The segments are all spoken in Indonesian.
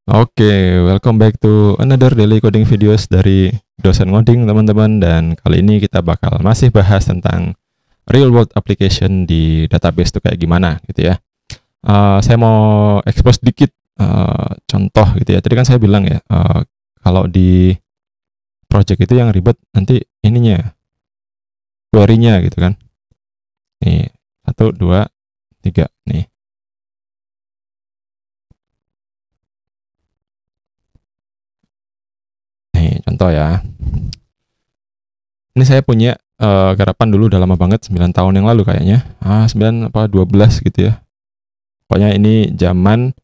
Oke, welcome back to another daily coding videos dari dosen ngoding teman-teman, dan kali ini kita bakal masih bahas tentang real world application di database itu kayak gimana gitu ya. Saya mau expose dikit contoh gitu ya. Tadi kan saya bilang ya, kalau di project itu yang ribet nanti ininya, query-nya gitu kan. Nih, 1, 2, 3 nih. Nih, contoh ya. Ini saya punya garapan dulu udah lama banget, 9 tahun yang lalu kayaknya. 9 apa 12 gitu ya. Pokoknya ini zaman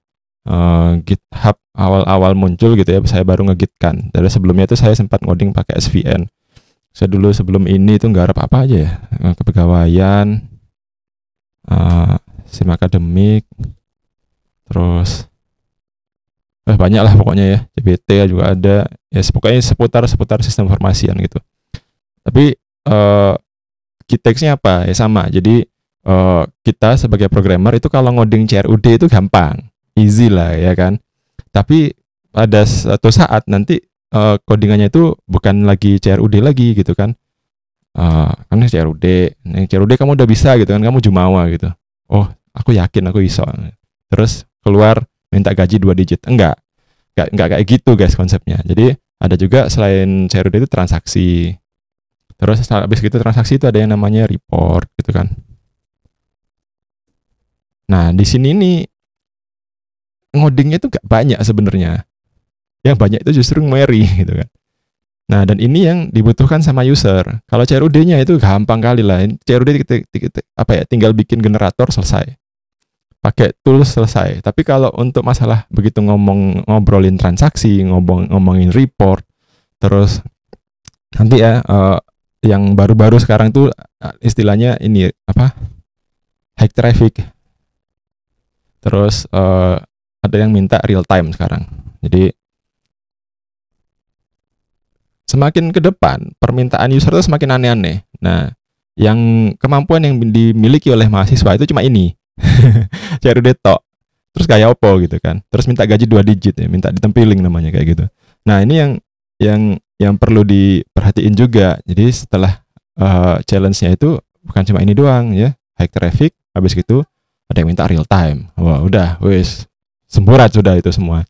GitHub awal-awal muncul gitu ya, saya baru ngegitkan. Dari sebelumnya itu saya sempat ngoding pakai SVN. Saya dulu sebelum ini itu nggarap apa aja ya, kepegawaian, SIM akademik, terus banyak lah pokoknya ya, CBT juga ada, ya pokoknya seputar sistem informasian gitu. Tapi key text-nya apa? Ya sama. Jadi kita sebagai programmer itu kalau ngoding CRUD itu gampang, easy lah ya kan. Tapi pada suatu saat nanti codingannya itu bukan lagi CRUD lagi gitu kan. Kan CRUD kamu udah bisa gitu kan, kamu jumawa gitu. Oh, aku yakin aku bisa. Terus keluar minta gaji 2 digit. Enggak kayak gitu guys konsepnya. Jadi ada juga selain CRUD itu transaksi. Terus habis gitu transaksi itu ada yang namanya report gitu kan. Nah, di sini nih ngodingnya itu gak banyak sebenarnya. Yang banyak itu justru query gitu kan. Nah, dan ini yang dibutuhkan sama user. Kalau CRUD-nya itu gampang kali lah. CRUD apa ya, tinggal bikin generator selesai. Pakai tools selesai. Tapi kalau untuk masalah begitu ngobrolin transaksi, ngomongin report, terus nanti ya yang baru-baru sekarang tuh istilahnya ini apa? High traffic. Terus ada yang minta real time sekarang. Jadi semakin ke depan permintaan user itu semakin aneh-aneh. Nah, yang kemampuan yang dimiliki oleh mahasiswa itu cuma ini. CRUD tok. Terus kayak opo gitu kan. Terus minta gaji 2 digit ya, minta ditempiling namanya kayak gitu. Nah, ini yang perlu diperhatiin juga. Jadi setelah challenge-nya itu bukan cuma ini doang ya, high traffic, habis gitu ada yang minta real time. Wah, udah, wis semburat sudah itu semua.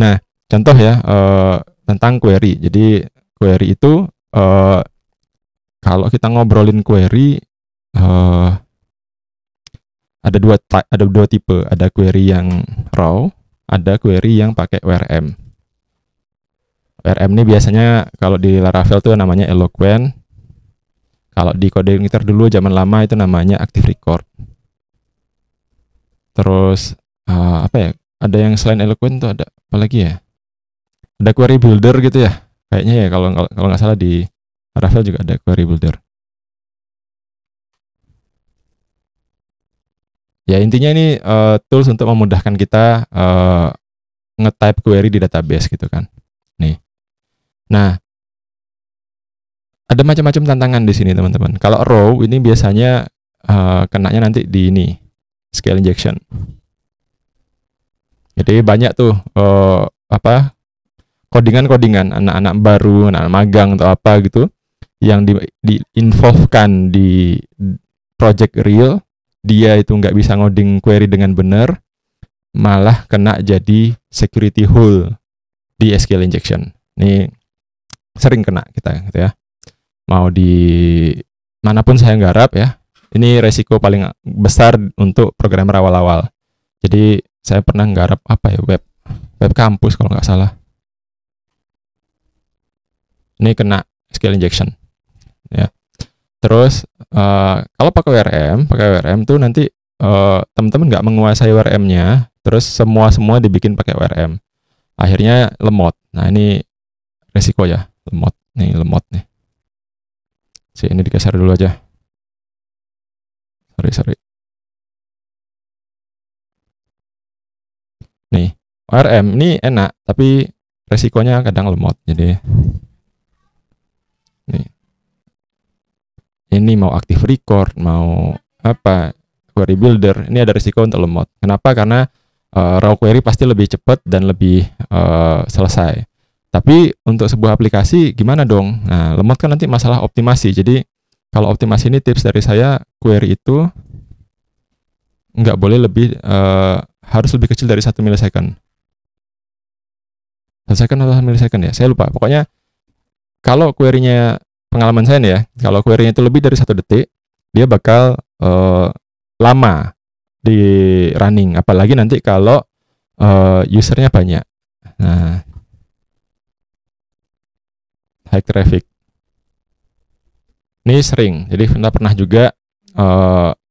Nah, contoh ya tentang query. Jadi query itu kalau kita ngobrolin query ada dua tipe. Ada query yang raw, ada query yang pakai ORM. ORM ini biasanya kalau di Laravel tuh namanya Eloquent. Kalau di coding editor dulu zaman lama itu namanya Active Record. Terus apa ya? Ada yang selain Eloquent tuh ada apa lagi ya? Ada query builder gitu ya. Kayaknya ya kalau nggak salah di Laravel juga ada query builder. Ya intinya ini tools untuk memudahkan kita nge-type query di database gitu kan. Nih. Nah, ada macam-macam tantangan di sini teman-teman. Kalau raw ini biasanya kenanya nanti di ini scale injection. Jadi banyak tuh apa codingan anak-anak baru, anak magang atau apa gitu yang di-involvekan di project real, dia itu nggak bisa ngoding query dengan benar, malah kena jadi security hole di SQL injection. Ini sering kena kita gitu ya. Mau di manapun saya nggarap ya, ini resiko paling besar untuk programmer awal-awal. Jadi saya pernah nggarap apa ya, web kampus kalau nggak salah. Ini kena SQL injection ya. Terus kalau pakai ORM tuh nanti teman-teman nggak menguasai ORM-nya, terus semua dibikin pakai ORM. Akhirnya lemot. Nah, ini resiko ya, lemot. Nih, lemot nih. Ini digeser dulu aja. Sorry. Nih, ORM ini enak, tapi resikonya kadang lemot. Jadi nih. Ini mau active record, mau apa, query builder, ini ada risiko untuk lemot. Kenapa? Karena raw query pasti lebih cepat dan lebih selesai. Tapi untuk sebuah aplikasi gimana dong? Nah, lemot kan nanti masalah optimasi. Jadi kalau optimasi ini tips dari saya, query itu nggak boleh lebih, harus lebih kecil dari 1 milisecond. 1 second atau 1 milisecond ya? Saya lupa. Pokoknya kalau query-nya, pengalaman saya nih ya, kalau query-nya itu lebih dari 1 detik, dia bakal lama di running. Apalagi nanti kalau usernya banyak. Nah, high traffic. Ini sering. Jadi kita pernah juga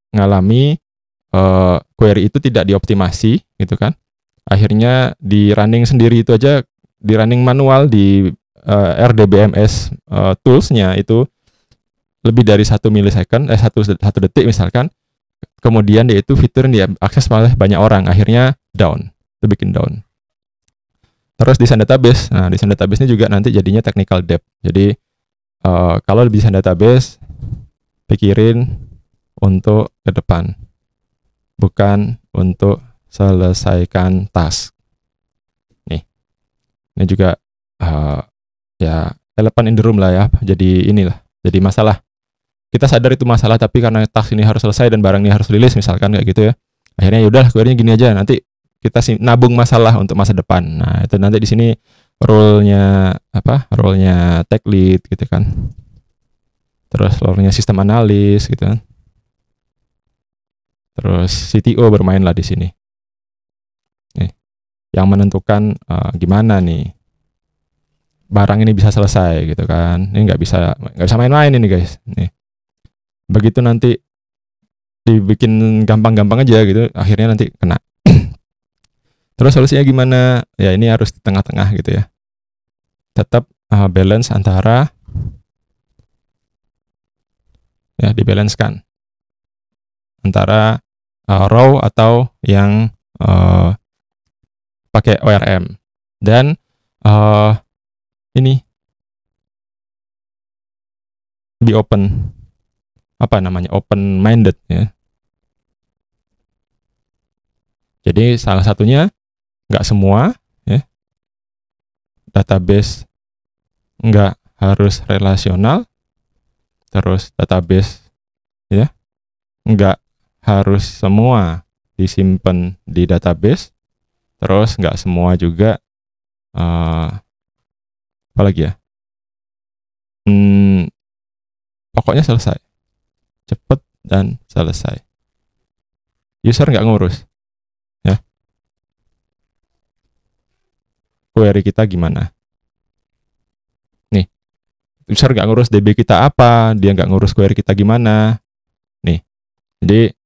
ngalami query itu tidak dioptimasi gitu kan. Akhirnya di running sendiri itu aja, di running manual di RDBMS tools-nya itu lebih dari 1 milisecond, 1 detik misalkan. Kemudian dia itu fitur dia akses oleh banyak orang, akhirnya down, itu bikin down. Terus desain database, nah desain database ini juga nanti jadinya technical debt. Jadi kalau desain database, pikirin untuk ke depan, bukan untuk selesaikan task. Nih, ini juga ya elephant in the room lah ya. Jadi inilah, jadi masalah. Kita sadar itu masalah, tapi karena task ini harus selesai dan barang ini harus rilis misalkan kayak gitu ya. Akhirnya yaudah query-nya gini aja, nanti kita nabung masalah untuk masa depan. Nah, itu nanti di sini role-nya apa? Role-nya tech lead gitu kan. Terus role-nya sistem analis gitu kan. Terus CTO bermain lah di sini. Nih, yang menentukan gimana nih barang ini bisa selesai gitu kan. Ini nggak bisa main-main ini guys. Nih, begitu nanti dibikin gampang-gampang aja gitu, akhirnya nanti kena. Terus solusinya gimana? Ya ini harus di tengah-tengah gitu ya. Tetap balance antara, ya dibalancekan antara raw atau yang pakai ORM, dan ini be open, apa namanya, open minded ya. Jadi salah satunya nggak semua ya, database nggak harus relasional, terus database ya nggak harus semua disimpan di database, terus nggak semua juga apa lagi ya, pokoknya selesai cepet dan selesai, user nggak ngurus ya query kita gimana. Nih, user nggak ngurus DB kita apa, dia nggak ngurus query kita gimana. Nih, jadi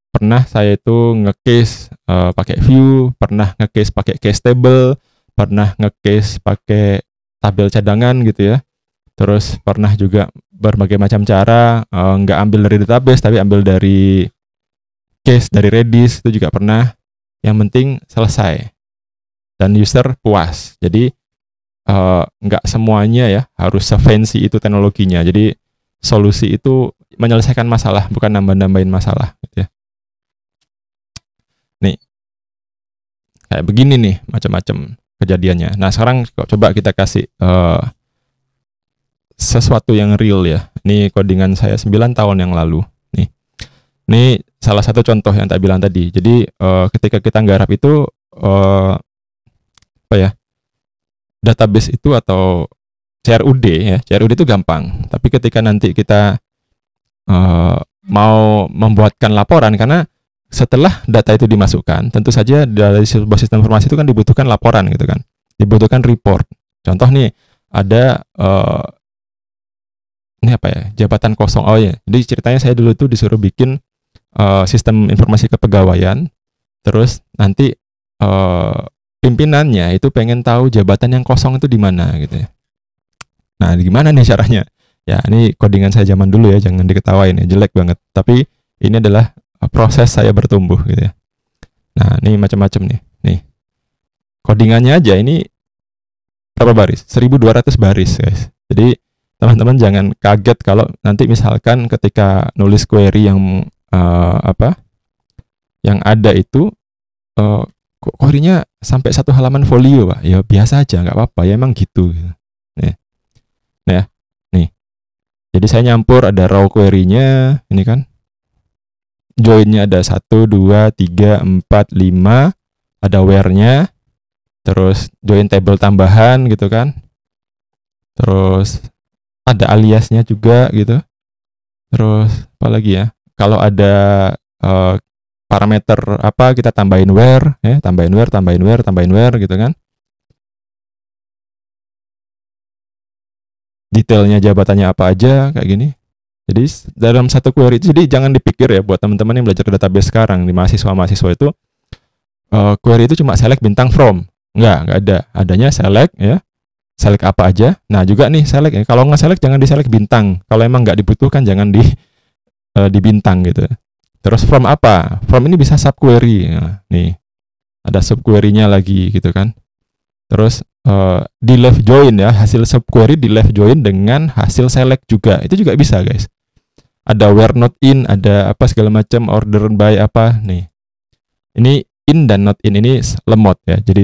pernah saya itu nge-case pakai view, pernah nge-case pakai case table, pernah nge-case pakai tabel cadangan gitu ya. Terus pernah juga berbagai macam cara, nggak ambil dari database tapi ambil dari case, dari Redis, itu juga pernah. Yang penting selesai dan user puas. Jadi nggak semuanya ya harus se-fancy itu teknologinya. Jadi solusi itu menyelesaikan masalah, bukan nambah-nambahin masalah gitu ya. Nih, kayak begini nih macam-macam kejadiannya. Nah sekarang coba kita kasih sesuatu yang real ya. Ini codingan saya 9 tahun yang lalu. Nih, ini salah satu contoh yang tak bilang tadi. Jadi ketika kita nggarap itu apa ya, database itu atau CRUD ya, CRUD itu gampang. Tapi ketika nanti kita mau membuatkan laporan, karena setelah data itu dimasukkan, tentu saja dari sebuah sistem informasi itu kan dibutuhkan laporan gitu kan, dibutuhkan report. Contoh nih, ada ini apa ya, jabatan kosong. Oh ya, jadi ceritanya saya dulu tuh disuruh bikin sistem informasi kepegawaian, terus nanti pimpinannya itu pengen tahu jabatan yang kosong itu di mana gitu ya. Nah, gimana nih caranya? Ya, ini codingan saya zaman dulu ya, jangan diketawain ya, jelek banget. Tapi ini adalah proses saya bertumbuh gitu ya. Nah, ini macam-macam nih. Nih, codingannya aja ini berapa baris? 1200 baris guys. Jadi teman-teman jangan kaget kalau nanti misalkan ketika nulis query yang yang ada itu kok query-nya sampai 1 halaman folio, Pak? Ya biasa aja, nggak apa-apa, ya emang gitu. Nah, nih. Jadi saya nyampur ada raw query-nya, ini kan. Join-nya ada 1, 2, 3, 4, 5, ada where-nya, terus join table tambahan gitu kan. Terus ada aliasnya juga gitu. Terus apa lagi ya? Kalau ada parameter apa, kita tambahin where, ya, tambahin where gitu kan. Detailnya jabatannya apa aja kayak gini. Jadi dalam satu query itu, jadi jangan dipikir ya buat teman-teman yang belajar database sekarang di mahasiswa itu query itu cuma select bintang from. Nggak ada. Adanya select ya. Select apa aja. Nah juga nih select ya. Kalau nggak select jangan di select bintang. Kalau emang nggak dibutuhkan jangan di bintang gitu. Terus from apa? From ini bisa subquery. Nah, nih ada subquery-nya lagi gitu kan. Terus di left join ya, hasil subquery di left join dengan hasil select juga. Itu juga bisa guys. Ada where not in, ada apa segala macam, order by apa nih. Ini in dan not in ini lemot ya. Jadi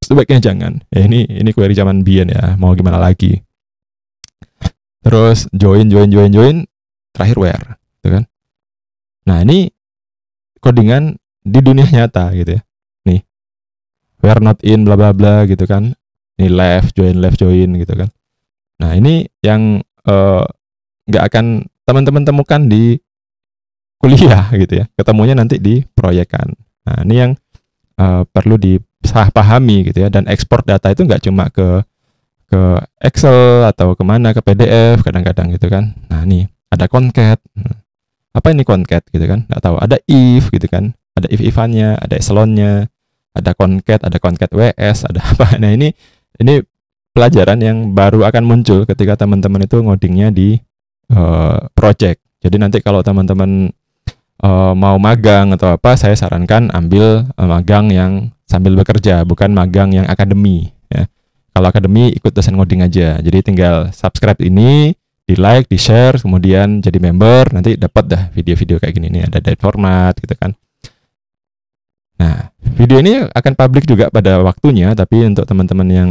sebaiknya jangan. Ya ini query zaman bien ya. Mau gimana lagi. Terus join, terakhir where, gitu kan. Nah, ini codingan di dunia nyata gitu ya. Nih. Where not in bla bla bla gitu kan. Ini left join gitu kan. Nah, ini yang nggak akan teman-teman temukan di kuliah gitu ya. Ketemunya nanti di proyekan. Nah, ini yang perlu dipahami gitu ya. Dan ekspor data itu nggak cuma ke Excel atau kemana, ke PDF kadang-kadang gitu kan. Nah, ini ada concat. Apa ini concat gitu kan? Nggak tahu. Ada if gitu kan. Ada if-ifannya, ada echelonnya, ada concat WS, ada apa. Nah, ini pelajaran yang baru akan muncul ketika teman-teman itu ngodingnya di project. Jadi nanti kalau teman-teman mau magang atau apa, saya sarankan ambil magang yang sambil bekerja, bukan magang yang akademi ya. Kalau akademi ikut dosen ngoding aja. Jadi tinggal subscribe ini, di like, di share, kemudian jadi member, nanti dapat dah video-video kayak gini nih, ada date format gitu kan. Nah, video ini akan publik juga pada waktunya, tapi untuk teman-teman yang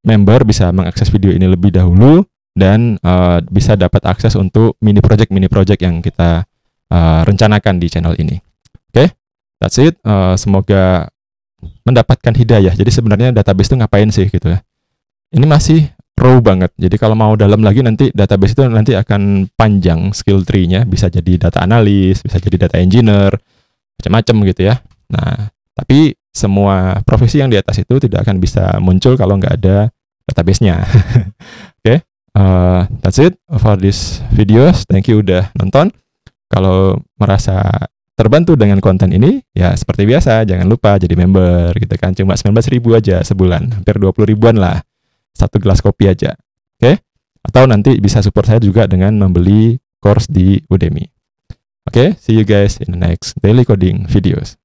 member bisa mengakses video ini lebih dahulu dan bisa dapat akses untuk mini project yang kita rencanakan di channel ini. Oke, that's it. Semoga mendapatkan hidayah. Jadi sebenarnya database itu ngapain sih gitu ya. Ini masih raw banget. Jadi kalau mau dalam lagi nanti database itu nanti akan panjang skill tree-nya, bisa jadi data analis, bisa jadi data engineer, macam-macam gitu ya. Nah, tapi semua profesi yang di atas itu tidak akan bisa muncul kalau nggak ada database-nya. Oke, that's it for this videos. Thank you udah nonton. Kalau merasa terbantu dengan konten ini, ya seperti biasa, jangan lupa jadi member gitu kan. Cuma 19.000 aja sebulan, hampir 20 ribuan lah. Satu gelas kopi aja. Oke? Atau nanti bisa support saya juga dengan membeli course di Udemy. Oke, see you guys in the next daily coding videos.